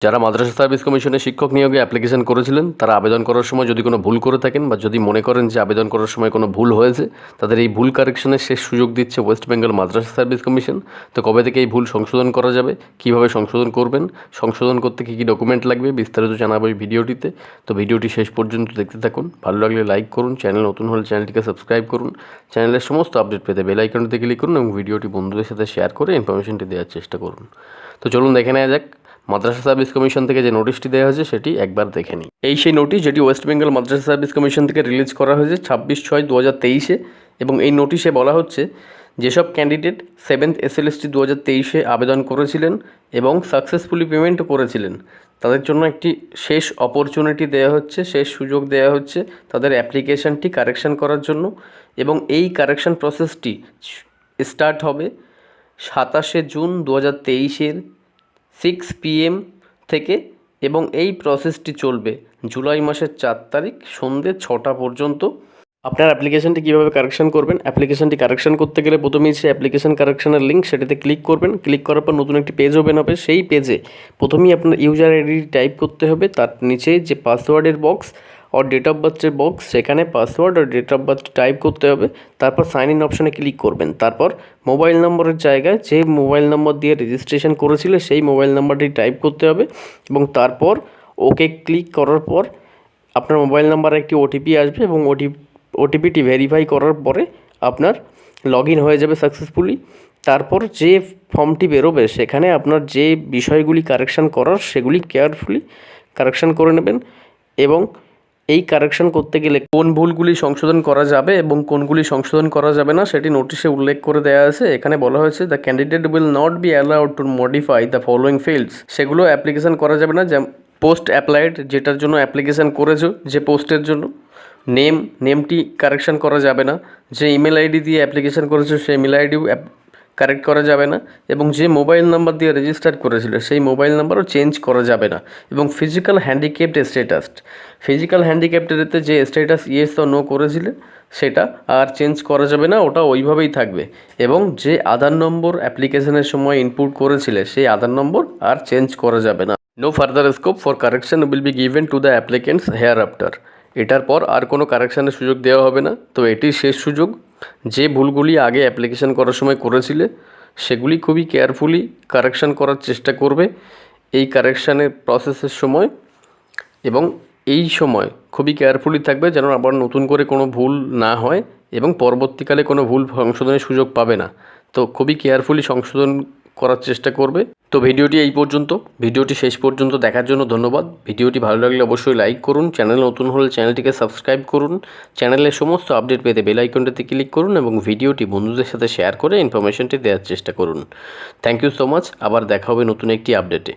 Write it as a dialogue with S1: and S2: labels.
S1: যারা মাদ্রাসা সার্ভিস কমিশনে শিক্ষক নিয়োগে অ্যাপ্লিকেশন করেছিলেন তারা আবেদন করার সময় যদি কোনো ভুল করে থাকেন বা যদি মনে করেন যে আবেদন করার সময় কোনো ভুল হয়েছে, তাদের এই ভুল কারেকশনের শেষ সুযোগ দিচ্ছে ওয়েস্ট বেঙ্গল মাদ্রাসা সার্ভিস কমিশন। তো কবে থেকে এই ভুল সংশোধন করা যাবে, কিভাবে সংশোধন করবেন, সংশোধন করতে কী কী ডকুমেন্ট লাগবে বিস্তারিত জানাবো এই ভিডিওটিতে। তো ভিডিওটি শেষ পর্যন্ত দেখতে থাকুন। ভালো লাগলে লাইক করুন, চ্যানেল নতুন হলে চ্যানেলটিকে সাবস্ক্রাইব করুন। চ্যানেলের সমস্ত আপডেট পেতে বেল আইকনটিতে ক্লিক করুন এবং ভিডিওটি বন্ধুদের সাথে শেয়ার করে ইনফরমেশনটি দেওয়ার চেষ্টা করুন। তো চলুন দেখে নেওয়া যাক মাদ্রাসা সার্ভিস কমিশন থেকে যে নোটিশটি দেওয়া হয়েছে সেটি একবার দেখে নিই। এই সেই নোটিশ যেটি ওয়েস্ট বেঙ্গল মাদ্রাসা সার্ভিস কমিশন থেকে রিলিজ করা হয়েছে 26/6/2023 এবং এই নোটিশে বলা হচ্ছে যেসব ক্যান্ডিডেট 7th SLST 2023 আবেদন করেছিলেন এবং সাকসেসফুলি পেমেন্টও করেছিলেন, তাদের জন্য একটি শেষ অপরচুনিটি দেওয়া হচ্ছে, শেষ সুযোগ দেওয়া হচ্ছে তাদের অ্যাপ্লিকেশনটি কারেকশন করার জন্য। এবং এই কারেকশন প্রসেসটি স্টার্ট হবে 27 জুন 2023 6 PM থেকে এবং এই প্রসেসটি চলবে জুলাই মাসের 4 তারিখ সন্ধ্যে 6টা পর্যন্ত। আপনার অ্যাপ্লিকেশনটি কীভাবে কারেকশন করবেন, অ্যাপ্লিকেশনটি কারেকশন করতে গেলে প্রথমেই সে অ্যাপ্লিকেশন কারেকশনের লিঙ্ক সেটাতে ক্লিক করবেন। ক্লিক করার পর নতুন একটি পেজ ওপেন হবে। সেই পেজে প্রথমেই আপনার ইউজার আইডি টাইপ করতে হবে, তার নিচে যে পাসওয়ার্ডের বক্স और ডেট অফ বার্থের বক্স সেখানে পাসওয়ার্ড আর ডেট অফ বার্থ টাইপ করতে হবে। তারপর সাইন ইন অপশানে ক্লিক করবেন। তারপর মোবাইল নম্বরের জায়গায় যে মোবাইল নম্বর দিয়ে রেজিস্ট্রেশন করেছিলে সেই মোবাইল নাম্বারটি টাইপ করতে হবে এবং তারপর ওকে ক্লিক করার পর আপনার মোবাইল নাম্বারে একটি ওটিপি আসবে এবং ওটিপিটি ভেরিফাই করার পরে আপনার লগ ইন হয়ে যাবে সাকসেসফুলি। তারপর যে ফর্মটি বেরোবে সেখানে আপনার যে বিষয়গুলি কারেকশান করার সেগুলি কেয়ারফুলি কারেকশান করে নেবেন এবং এই কারেকশন করতে গেলে কোন ভুলগুলি সংশোধন করা যাবে এবং কোনগুলি সংশোধন করা যাবে না সেটি নোটিশে উল্লেখ করে দেওয়া আছে। এখানে বলা হয়েছে the candidate will not be allowed to modify the following fields. সেগুলো অ্যাপ্লিকেশন করা যাবে না, যেমন পোস্ট অ্যাপ্লাইড, যেটার জন্য অ্যাপ্লিকেশন করেছো যে পোস্টের জন্য নেমটি কারেকশন করা যাবে না। যে ইমেল আইডি দিয়ে অ্যাপ্লিকেশন করেছো সেই ইমেল আইডিও কারেক্ট করা যাবে না এবং যে মোবাইল নাম্বার দিয়ে রেজিস্টার করেছিল সেই মোবাইল নাম্বারও চেঞ্জ করা যাবে না। এবং ফিজিক্যাল হ্যান্ডিক্যাপড স্ট্যাটাসে যে স্ট্যাটাস ইয়েস ও নো করেছিলে সেটা আর চেঞ্জ করা যাবে না, ওটা ওইভাবেই থাকবে। এবং যে আধার নম্বর অ্যাপ্লিকেশনের সময় ইনপুট করেছিলে সেই আধার নম্বর আর চেঞ্জ করা যাবে না। No further scope for correction will be given to the applicants hereafter. এটার পর আর কোনো কারেকশানের সুযোগ দেওয়া হবে না। তো এটি শেষ সুযোগ। যে ভুলগুলি আগে অ্যাপ্লিকেশন করার সময় করেছিলে সেগুলি খুবই কেয়ারফুলি কারেকশান করার চেষ্টা করবে এই কারেকশানের প্রসেসের সময় এবং এই সময় খুবই কেয়ারফুলি থাকবে যেন আবার নতুন করে কোনো ভুল না হয় এবং পরবর্তীকালে কোনো ভুল সংশোধনের সুযোগ পাবে না। তো খুবই কেয়ারফুলি সংশোধন করার চেষ্টা করবে। তো ভিডিওটি এই পর্যন্ত। ভিডিওটি শেষ পর্যন্ত দেখার জন্য ধন্যবাদ। ভিডিওটি ভালো লাগলে অবশ্যই লাইক করুন, চ্যানেল নতুন হলে চ্যানেলটিকে সাবস্ক্রাইব করুন, চ্যানেলের সমস্ত আপডেট পেতে বেল আইকনটিতে ক্লিক করুন এবং ভিডিওটি বন্ধুদের সাথে শেয়ার করে ইনফরমেশনটি দেওয়ার চেষ্টা করুন। Thank you so much. আবার দেখা হবে নতুন একটি আপডেটে।